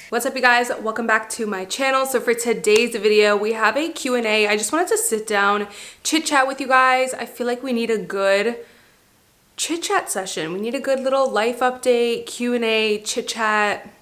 What's up, you guys? Welcome back to my channel. So for today's video, we have a Q&A. I just wanted to sit down, chit chat with you guys. I feel like we need a good chit chat session. We need a good little life update, Q&A, chit chat,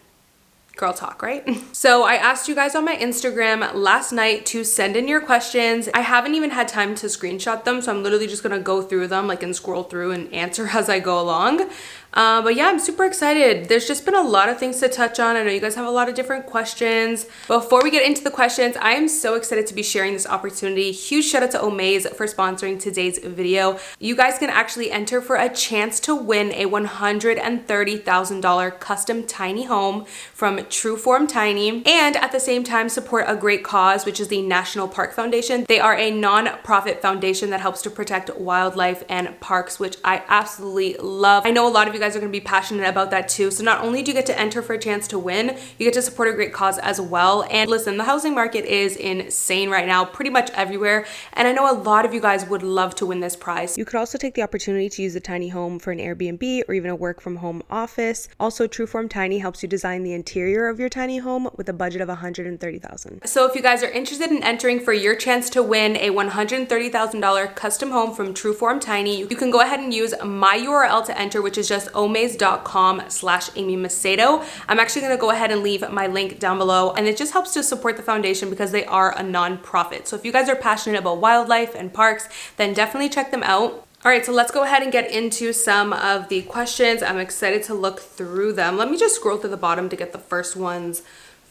girl talk, right? So I asked you guys on my Instagram last night to send in your questions. I haven't even had time to screenshot them, so I'm literally just gonna go through them and scroll through and answer as I go along. But yeah, I'm super excited. There's just been a lot of things to touch on. I know you guys have a lot of different questions. Before we get into the questions, I am so excited to be sharing this opportunity. Huge shout out to Macedo for sponsoring today's video. You guys can actually enter for a chance to win a $130,000 custom tiny home from True Form Tiny, and at the same time support a great cause, which is the National Park Foundation. They are a non-profit foundation that helps to protect wildlife and parks, which I absolutely love. I know a lot of you guys are going to be passionate about that too. So not only do you get to enter for a chance to win, you get to support a great cause as well. And listen, the housing market is insane right now, pretty much everywhere. And I know a lot of you guys would love to win this prize. You could also take the opportunity to use the tiny home for an Airbnb or even a work from home office. Also, True Form Tiny helps you design the interior of your tiny home with a budget of $130,000. So if you guys are interested in entering for your chance to win a $130,000 custom home from True Form Tiny, you can go ahead and use my URL to enter, which is just omaze.com/Amy Macedo. I'm actually going to go ahead and leave my link down below, and it just helps to support the foundation because they are a non-profit. So if you guys are passionate about wildlife and parks, then definitely check them out. All right, so let's go ahead and get into some of the questions. I'm excited to look through them. Let me just scroll to the bottom to get the first ones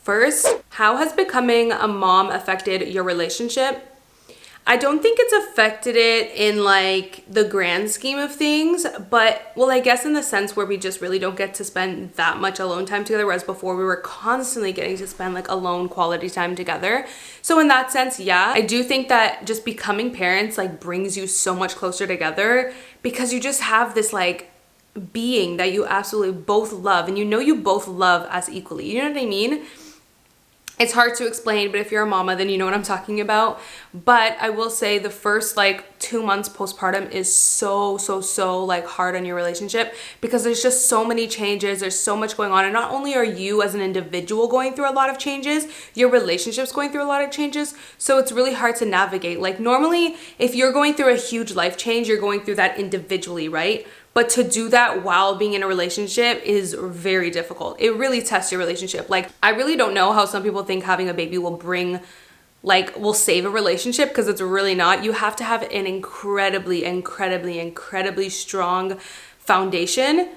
first. How has becoming a mom affected your relationship? I don't think it's affected it in the grand scheme of things, but well, I guess in the sense where we just really don't get to spend that much alone time together, whereas before we were constantly getting to spend alone quality time together. So in that sense, yeah, I do think that just becoming parents brings you so much closer together because you just have this being that you absolutely both love, and you both love as equally. You know what I mean? It's hard to explain, but if you're a mama, then you know what I'm talking about. But I will say the first 2 months postpartum is so hard on your relationship because there's just so many changes. There's so much going on. And not only are you as an individual going through a lot of changes, your relationship's going through a lot of changes. So it's really hard to navigate. Normally, if you're going through a huge life change, you're going through that individually, right? But to do that while being in a relationship is very difficult. It really tests your relationship. I really don't know how some people think having a baby will bring, will save a relationship, because it's really not. You have to have an incredibly strong foundation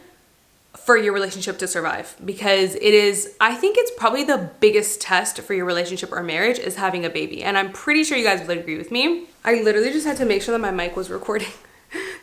for your relationship to survive, because I think it's probably the biggest test for your relationship or marriage is having a baby. And I'm pretty sure you guys would agree with me. I literally just had to make sure that my mic was recording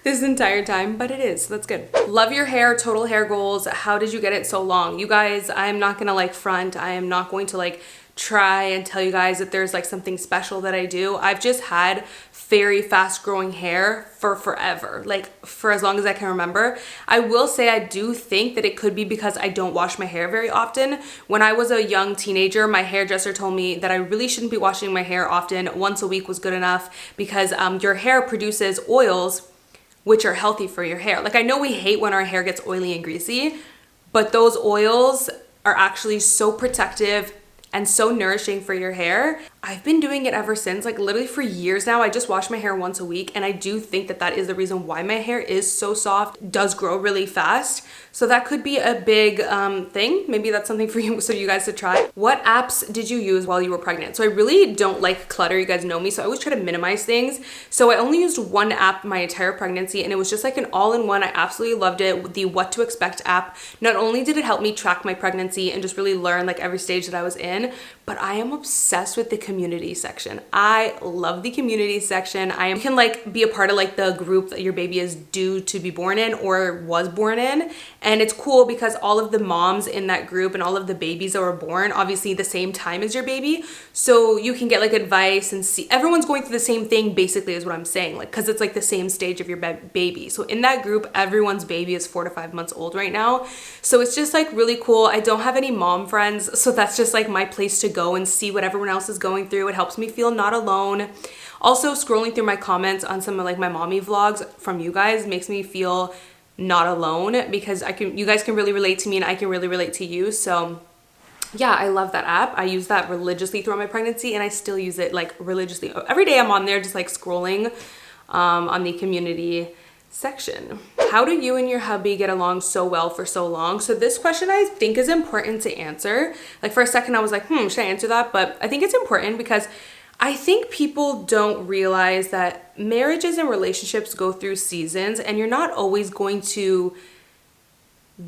this entire time, but it is, so that's good. Love your hair, total hair goals. How did you get it so long? You guys, I'm not gonna front. I am not going to try and tell you guys that there's something special that I do. I've just had very fast growing hair for forever, for as long as I can remember. I will say I do think that it could be because I don't wash my hair very often. When I was a young teenager, my hairdresser told me that I really shouldn't be washing my hair often. Once a week was good enough because your hair produces oils which are healthy for your hair. I know we hate when our hair gets oily and greasy, but those oils are actually so protective and so nourishing for your hair. I've been doing it ever since, literally for years now. I just wash my hair once a week, and I do think that that is the reason why my hair is so soft, does grow really fast. So that could be a big thing. Maybe that's something for you, so you guys to try. What apps did you use while you were pregnant? So I really don't like clutter. You guys know me, so I always try to minimize things. So I only used one app my entire pregnancy, and it was just an all-in-one. I absolutely loved it. The What to Expect app. Not only did it help me track my pregnancy and just really learn every stage that I was in, but I am obsessed with the community section. I love the community section. You can be a part of the group that your baby is due to be born in or was born in. And it's cool because all of the moms in that group and all of the babies that were born, obviously the same time as your baby. So you can get advice and see, everyone's going through the same thing basically is what I'm saying. Cause it's the same stage of your baby. So in that group, everyone's baby is 4 to 5 months old right now. So it's just really cool. I don't have any mom friends. So that's just my place to go and see what everyone else is going through. It helps me feel not alone. Also, scrolling through my comments on some of my mommy vlogs from you guys makes me feel not alone because you guys can really relate to me and I can really relate to you. So Yeah, I love that app. I use that religiously throughout my pregnancy, and I still use it like religiously. Every day I'm on there just like scrolling on the community section. How do you and your hubby get along so well for so long? So this question I think is important to answer. Like for a second I was like, should I answer that? But I think it's important because I think people don't realize that marriages and relationships go through seasons, and you're not always going to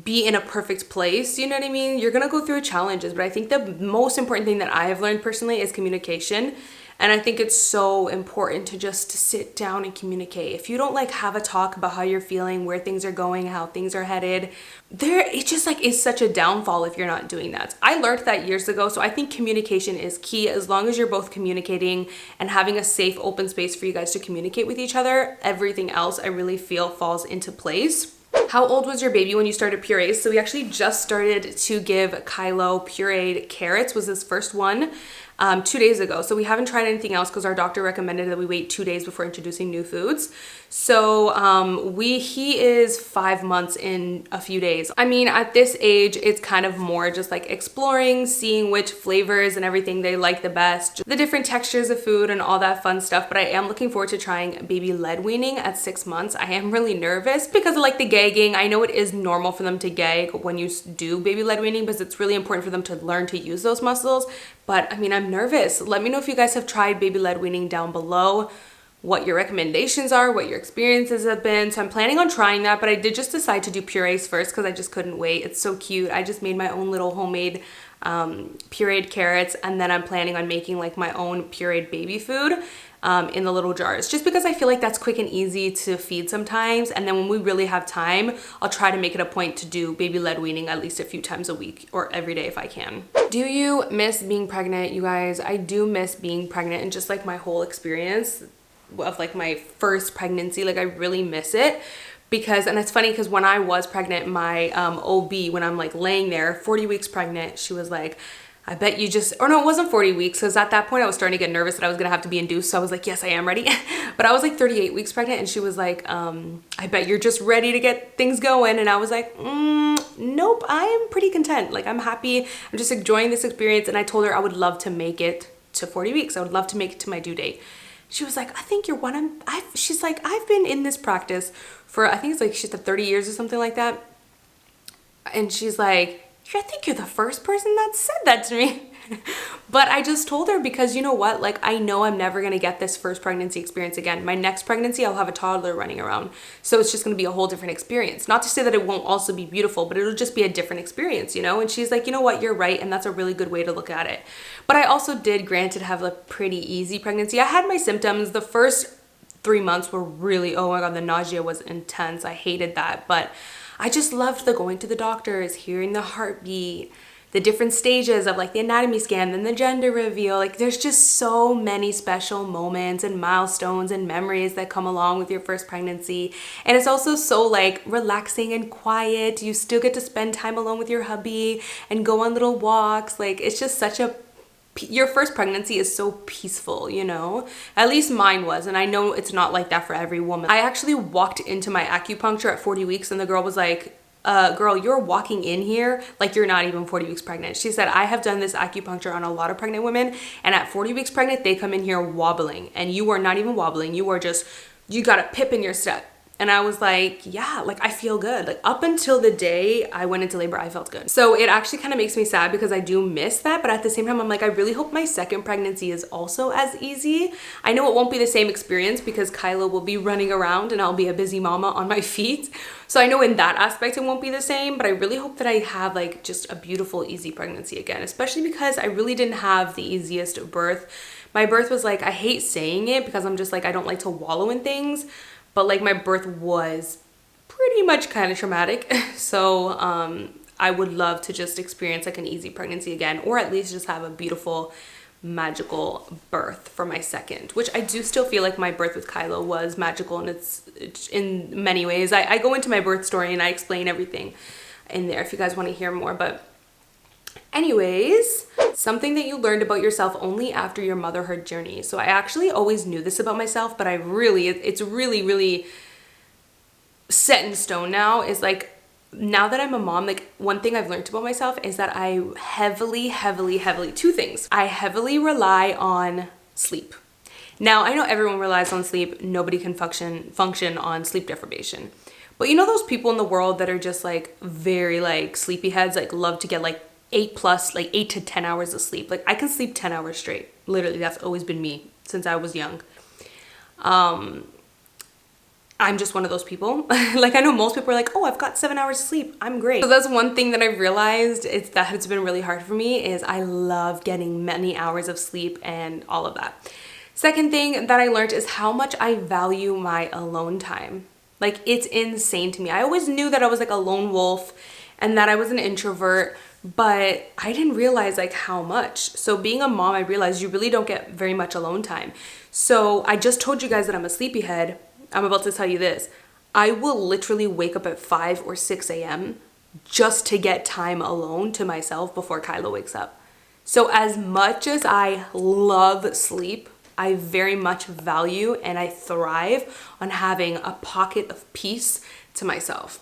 be in a perfect place. You know what I mean? You're gonna go through challenges, but I think the most important thing that I have learned personally is communication. And I think it's so important to just sit down and communicate. If you don't like have a talk about how you're feeling, where things are going, how things are headed, it just like is such a downfall if you're not doing that. I learned that years ago. So I think communication is key. As long as you're both communicating and having a safe, open space for you guys to communicate with each other, everything else I really feel falls into place. How old was your baby when you started purees? So we actually just started to give Kylo pureed carrots, was his first one, 2 days ago. So we haven't tried anything else because our doctor recommended that we wait 2 days before introducing new foods. So he is 5 months in a few days. I mean, at this age, it's kind of more just like exploring, seeing which flavors and everything they like the best, the different textures of food and all that fun stuff. But I am looking forward to trying baby led weaning at 6 months. I am really nervous because of like the gagging. I know it is normal for them to gag when you do baby led weaning because it's really important for them to learn to use those muscles. But I mean, I'm nervous. Let me know if you guys have tried baby led weaning down below, what your recommendations are, what your experiences have been. So I'm planning on trying that, but I did just decide to do purees first because I just couldn't wait. It's so cute. I just made my own little homemade pureed carrots, and then I'm planning on making like my own pureed baby food in the little jars, just because I feel like that's quick and easy to feed sometimes. And then when we really have time, I'll try to make it a point to do baby led weaning at least a few times a week or every day if I can. Do you miss being pregnant? You guys, I do miss being pregnant and just like my whole experience of like my first pregnancy. Like I really miss it because, and it's funny because when I was pregnant, my OB, when I'm like laying there 40 weeks pregnant, she was like, I bet you just, or no, it wasn't 40 weeks because at that point I was starting to get nervous that I was gonna have to be induced. So I was like, yes, I am ready. But I was like 38 weeks pregnant, and she was like, I bet you're just ready to get things going. And I was like, nope, I am pretty content. Like I'm happy. I'm just enjoying this experience. And I told her I would love to make it to 40 weeks. I would love to make it to my due date. She was like, I think you're one. She's like, I've been in this practice for, I think it's like, she said 30 years or something like that. And she's like, I think you're the first person that said that to me. But I just told her because you know what? Like, I know I'm never going to get this first pregnancy experience again. My next pregnancy, I'll have a toddler running around. So it's just going to be a whole different experience. Not to say that it won't also be beautiful, but it'll just be a different experience, you know? And she's like, you know what? You're right. And that's a really good way to look at it. But I also did, granted, have a pretty easy pregnancy. I had my symptoms. The first 3 months were really, oh my God, the nausea was intense. I hated that. But I just loved the going to the doctors, hearing the heartbeat, the different stages of like the anatomy scan, then the gender reveal. Like there's just so many special moments and milestones and memories that come along with your first pregnancy. And it's also so like relaxing and quiet. You still get to spend time alone with your hubby and go on little walks. Like it's just such a, your first pregnancy is so peaceful, you know? At least mine was, and I know it's not like that for every woman. I actually walked into my acupuncture at 40 weeks and the girl was like, girl, you're walking in here like you're not even 40 weeks pregnant. She said, I have done this acupuncture on a lot of pregnant women, and at 40 weeks pregnant, they come in here wobbling, and you are not even wobbling. You are just, you got a pip in your step. And I was like, yeah, like I feel good. Like up until the day I went into labor, I felt good. So it actually kind of makes me sad because I do miss that. But at the same time, I'm like, I really hope my second pregnancy is also as easy. I know it won't be the same experience because Kylo will be running around and I'll be a busy mama on my feet. So I know in that aspect it won't be the same, but I really hope that I have like just a beautiful, easy pregnancy again, especially because I really didn't have the easiest birth. My birth was like, I hate saying it because I'm just like, I don't like to wallow in things. But like my birth was pretty much kind of traumatic. So I would love to just experience like an easy pregnancy again, or at least just have a beautiful, magical birth for my second, which I do still feel like my birth with Kylo was magical, and it's in many ways. I go into my birth story and I explain everything in there if you guys want to hear more. But anyways, something that you learned about yourself only after your motherhood journey. So I actually always knew this about myself, but it's really, really set in stone now, is like now that I'm a mom, like one thing I've learned about myself is that I heavily, two things. I heavily rely on sleep. Now, I know everyone relies on sleep. Nobody can function on sleep deprivation. But you know those people in the world that are just like very like sleepyheads, like love to get like 8 to 10 hours of sleep. Like I can sleep 10 hours straight. Literally, that's always been me since I was young. I'm just one of those people. Like I know most people are like, oh, I've got 7 hours of sleep. I'm great. So that's one thing that I've realized that it's been really hard for me is I love getting many hours of sleep and all of that. Second thing that I learned is how much I value my alone time. Like it's insane to me. I always knew that I was like a lone wolf and that I was an introvert, but I didn't realize like how much. So being a mom, I realized you really don't get very much alone time. So I just told you guys that I'm a sleepyhead. I'm about to tell you this. I will literally wake up at 5 or 6 a.m. just to get time alone to myself before Kylo wakes up. So as much as I love sleep, I very much value and I thrive on having a pocket of peace to myself.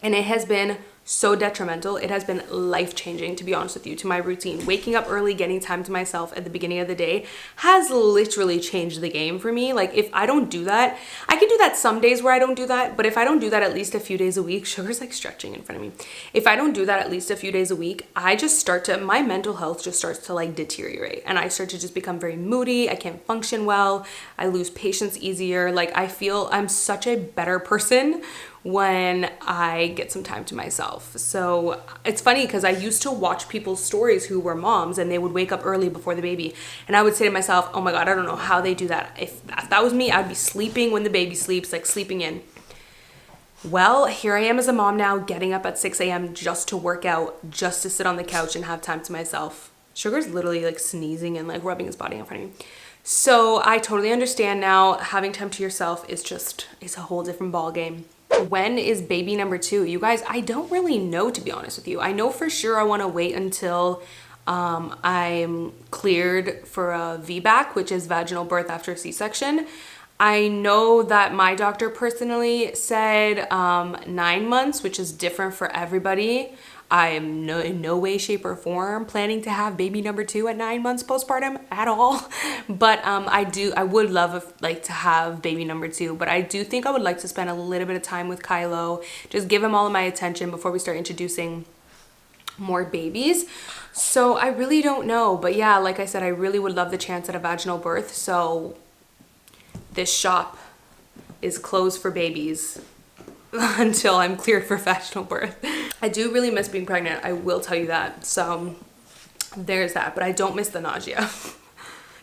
And it has been so detrimental. It has been life-changing, to be honest with you, to my routine. Waking up early, getting time to myself at the beginning of the day has literally changed the game for me. Like if I don't do that, I can do that some days where I don't do that, but if I don't do that at least a few days a week, Sugar's like stretching in front of me. If I don't do that at least a few days a week, my mental health just starts to like deteriorate and I start to just become very moody. I can't function well. I lose patience easier. Like I feel I'm such a better person when I get some time to myself. So it's funny because I used to watch people's stories who were moms and they would wake up early before the baby. And I would say to myself, oh my God, I don't know how they do that. If that was me, I'd be sleeping when the baby sleeps, like sleeping in. Well, here I am as a mom now, getting up at 6 a.m. just to work out, just to sit on the couch and have time to myself. Sugar's literally like sneezing and like rubbing his body in front of me. So I totally understand now, having time to yourself is a whole different ball game. When is baby number 2? You guys, I don't really know, to be honest with you. I know for sure I want to wait until I'm cleared for a VBAC, which is vaginal birth after C-section. I know that my doctor personally said 9 months, which is different for everybody. I am in no way, shape, or form planning to have baby number 2 at 9 months postpartum at all. But I would love to have baby number 2. But I do think I would like to spend a little bit of time with Kylo, just give him all of my attention before we start introducing more babies. So I really don't know. But yeah, like I said, I really would love the chance at a vaginal birth. So this shop is closed for babies until I'm cleared for vaginal birth. I do really miss being pregnant, I will tell you that. So there's that, but I don't miss the nausea.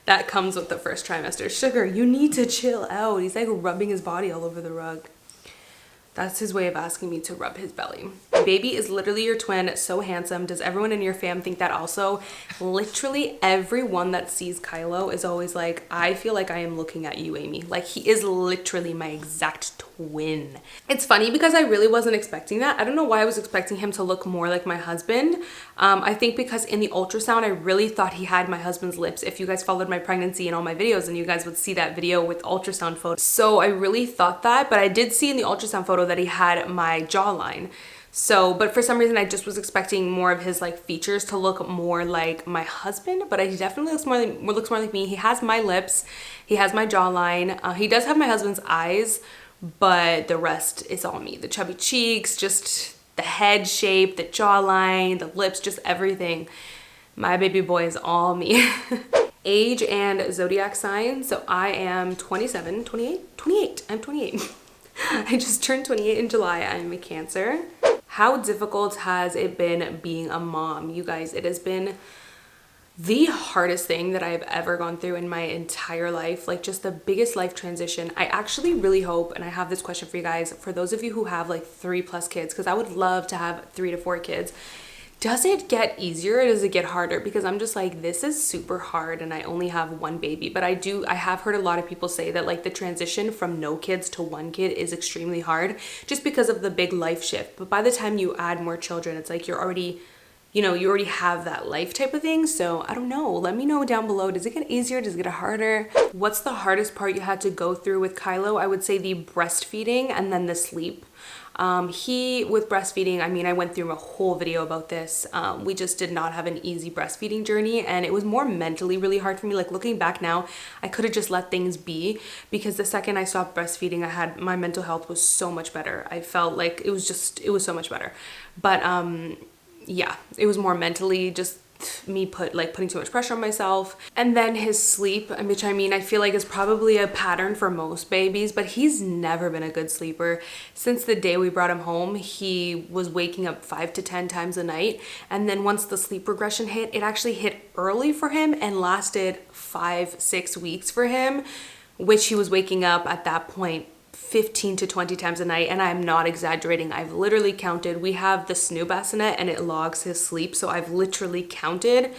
That comes with the first trimester. Sugar, you need to chill out. He's like rubbing his body all over the rug. That's his way of asking me to rub his belly. Baby is literally your twin, so handsome. Does everyone in your fam think that also? Literally everyone that sees Kylo is always like, I feel like I am looking at you, Amy. Like he is literally my exact twin. It's funny because I really wasn't expecting that. I don't know why I was expecting him to look more like my husband. I think because in the ultrasound, I really thought he had my husband's lips. If you guys followed my pregnancy and all my videos, and you guys would see that video with ultrasound photos. So I really thought that, but I did see in the ultrasound photo that he had my jawline. So, but for some reason I just was expecting more of his like features to look more like my husband, but he definitely looks more like me. He has my lips, he has my jawline, he does have my husband's eyes, but the rest is all me. The chubby cheeks, just the head shape, the jawline, the lips, just everything. My baby boy is all me. Age and zodiac sign. So I am 28. I'm 28. I just turned 28 in July. I'm a Cancer. How difficult has it been being a mom? You guys, it has been the hardest thing that I've ever gone through in my entire life. Like just the biggest life transition. I actually really hope, and I have this question for you guys, for those of you who have like 3+ kids, because I would love to have 3 to 4 kids. Does it get easier or does it get harder? Because I'm just like, this is super hard and I only have 1 baby. But I have heard a lot of people say that like the transition from no kids to 1 kid is extremely hard just because of the big life shift. But by the time you add more children, it's like you're already, you already have that life type of thing. So I don't know. Let me know down below. Does it get easier? Does it get harder? What's the hardest part you had to go through with Kylo? I would say the breastfeeding and then the sleep. He, with breastfeeding, I mean, I went through a whole video about this. We just did not have an easy breastfeeding journey, and it was more mentally really hard for me. Like, looking back now, I could have just let things be, because the second I stopped breastfeeding, my mental health was so much better. I felt like it was so much better. But yeah, it was more mentally just me putting too much pressure on myself. And then his sleep, which I mean, I feel like is probably a pattern for most babies, but he's never been a good sleeper. Since the day we brought him home, he was waking up 5 to 10 times a night. And then once the sleep regression hit, it actually hit early for him and lasted 5-6 weeks for him, which he was waking up at that point 15 to 20 times a night, and I'm not exaggerating. I've literally counted. We have the snoo bassinet and it logs his sleep, so I've literally counted,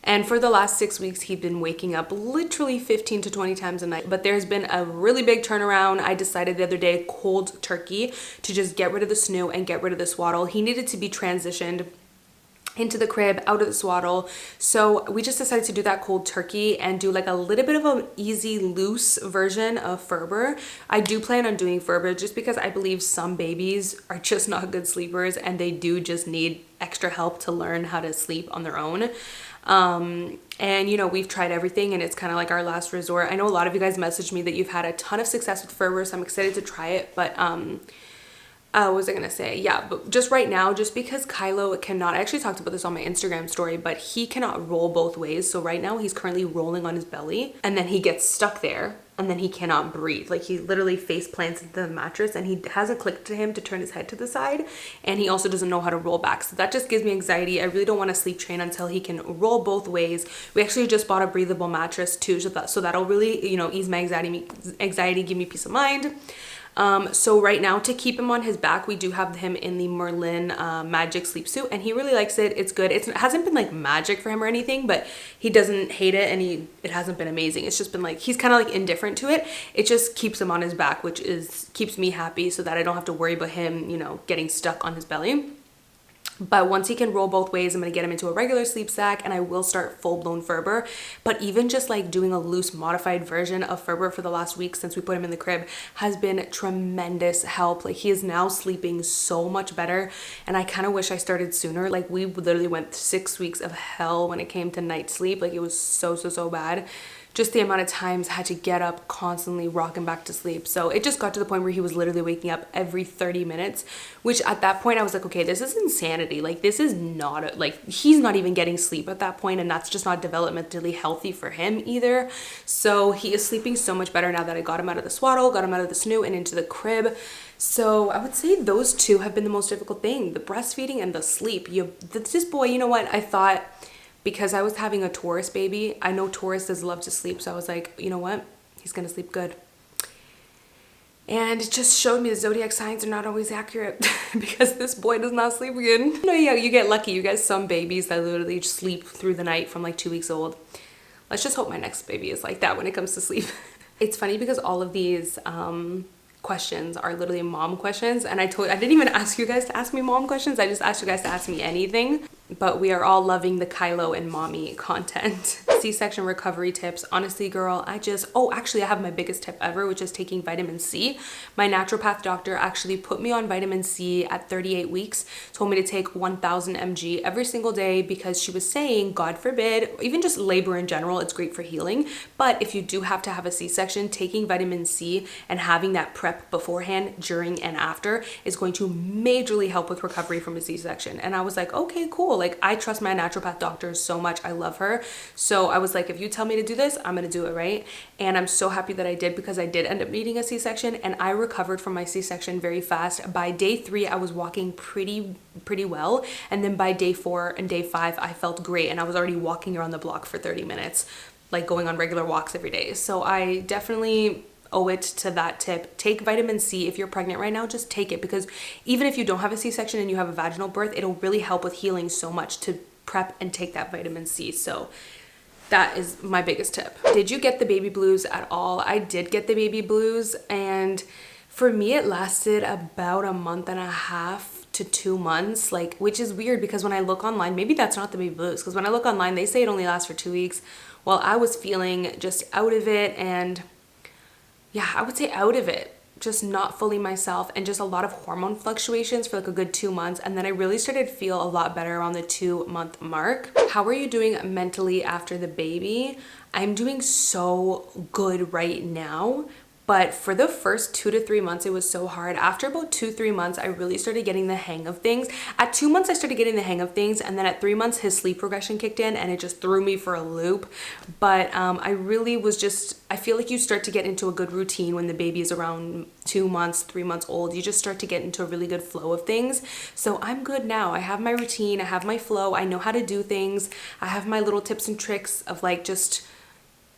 and for the last 6 weeks he'd been waking up literally 15 to 20 times a night. But there's been a really big turnaround. I decided the other day, cold turkey, to just get rid of the snoo and get rid of the swaddle. He needed to be transitioned into the crib, out of the swaddle. So we just decided to do that cold turkey and do like a little bit of an easy, loose version of Ferber. I do plan on doing Ferber just because I believe some babies are just not good sleepers and they do just need extra help to learn how to sleep on their own. And you know, we've tried everything and it's kind of like our last resort. I know a lot of you guys messaged me that you've had a ton of success with Ferber, so I'm excited to try it. But what was I gonna say? Yeah, but just right now, just because Kylo cannot, I actually talked about this on my Instagram story, but he cannot roll both ways. So right now he's currently rolling on his belly and then he gets stuck there and then he cannot breathe. Like, he literally face plants into the mattress and he hasn't clicked to him to turn his head to the side. And he also doesn't know how to roll back. So that just gives me anxiety. I really don't want to sleep train until he can roll both ways. We actually just bought a breathable mattress too. So that'll really, you know, ease my anxiety, give me peace of mind. So right now, to keep him on his back, we do have him in the Merlin magic sleep suit, and he really likes it. It's good. It hasn't been like magic for him or anything, but he doesn't hate it, and it hasn't been amazing. It's just been like, he's kind of like indifferent to it. It just keeps him on his back, which keeps me happy, so that I don't have to worry about him, you know, getting stuck on his belly. But once he can roll both ways, I'm going to get him into a regular sleep sack and I will start full-blown Ferber. But even just like doing a loose modified version of Ferber for the last week since we put him in the crib has been tremendous help. Like, he is now sleeping so much better, and I kind of wish I started sooner. Like, we literally went 6 weeks of hell when it came to night sleep. Like, it was so bad. Just the amount of times I had to get up, constantly rocking back to sleep. So it just got to the point where he was literally waking up every 30 minutes, which at that point I was like, okay, this is insanity. Like, this is not, he's not even getting sleep at that point, and that's just not developmentally healthy for him either. So he is sleeping so much better now that I got him out of the swaddle, got him out of the snoo and into the crib. So I would say those two have been the most difficult thing, the breastfeeding and the sleep. This boy, you know what, I thought, because I was having a Taurus baby, I know Taurus does love to sleep, so I was like, you know what, he's gonna sleep good. And it just showed me the zodiac signs are not always accurate because this boy does not sleep good. You know, yeah, you get lucky. You get some babies that literally just sleep through the night from like 2 weeks old. Let's just hope my next baby is like that when it comes to sleep. It's funny because all of these questions are literally mom questions, and I didn't even ask you guys to ask me mom questions. I just asked you guys to ask me anything. But we are all loving the Kylo and mommy content. C-section recovery tips. Honestly, girl, actually I have my biggest tip ever, which is taking vitamin C. My naturopath doctor actually put me on vitamin C at 38 weeks, told me to take 1000 mg every single day because she was saying, God forbid, even just labor in general, it's great for healing. But if you do have to have a C-section, taking vitamin C and having that prep beforehand, during, and after is going to majorly help with recovery from a C-section. And I was like, okay, cool. Like, I trust my naturopath doctor so much. I love her. So I was like, if you tell me to do this, I'm going to do it, right? And I'm so happy that I did, because I did end up needing a C-section and I recovered from my C-section very fast. By day 3, I was walking pretty well. And then by day 4 and day 5, I felt great. And I was already walking around the block for 30 minutes, like going on regular walks every day. So I definitely owe it to that tip. Take vitamin C. If you're pregnant right now, just take it, because even if you don't have a C-section and you have a vaginal birth, it'll really help with healing so much to prep and take that vitamin C. So that is my biggest tip. Did you get the baby blues at all? I did get the baby blues, and for me it lasted about a month and a half to 2 months, like, which is weird because when I look online, maybe that's not the baby blues, because when I look online they say it only lasts for 2 weeks. Well, I was feeling just out of it, and yeah, I would say out of it just not fully myself and just a lot of hormone fluctuations for like a good 2 months. And then I really started to feel a lot better around the 2-month mark. How are you doing mentally after the baby? I'm doing so good right now. But for the first 2 to 3 months, it was so hard. After about 2-3 months, I really started getting the hang of things. At 2 months, I started getting the hang of things. And then at 3 months, his sleep progression kicked in and it just threw me for a loop. But I really was just, I feel like you start to get into a good routine when the baby is around 2 months, 3 months old. You just start to get into a really good flow of things. So I'm good now. I have my routine. I have my flow. I know how to do things. I have my little tips and tricks of like just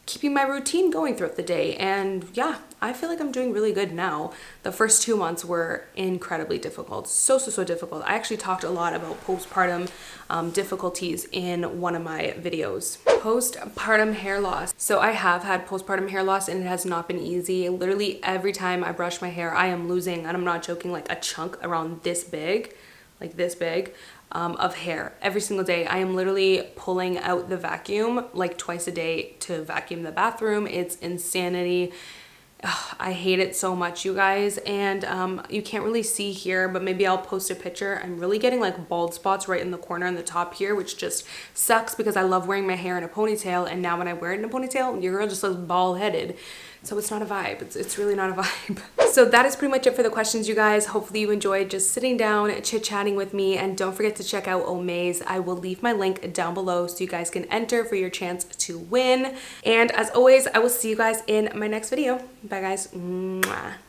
keeping my routine going throughout the day. And yeah, I feel like I'm doing really good now. The first 2 months were incredibly difficult. So difficult. I actually talked a lot about postpartum difficulties in one of my videos. Postpartum hair loss. So I have had postpartum hair loss and it has not been easy. Literally every time I brush my hair, I am losing, and I'm not joking, like a chunk around this big, like this big, of hair every single day. I am literally pulling out the vacuum like twice a day to vacuum the bathroom. It's insanity. Ugh, I hate it so much, you guys. And you can't really see here, but maybe I'll post a picture. I'm really getting like bald spots right in the corner on the top here, which just sucks because I love wearing my hair in a ponytail. And now when I wear it in a ponytail, your girl just looks bald headed. So it's not a vibe. It's really not a vibe. So that is pretty much it for the questions, you guys. Hopefully you enjoyed just sitting down, chit-chatting with me. And don't forget to check out Omaze. I will leave my link down below so you guys can enter for your chance to win. And as always, I will see you guys in my next video. Bye, guys. Mwah.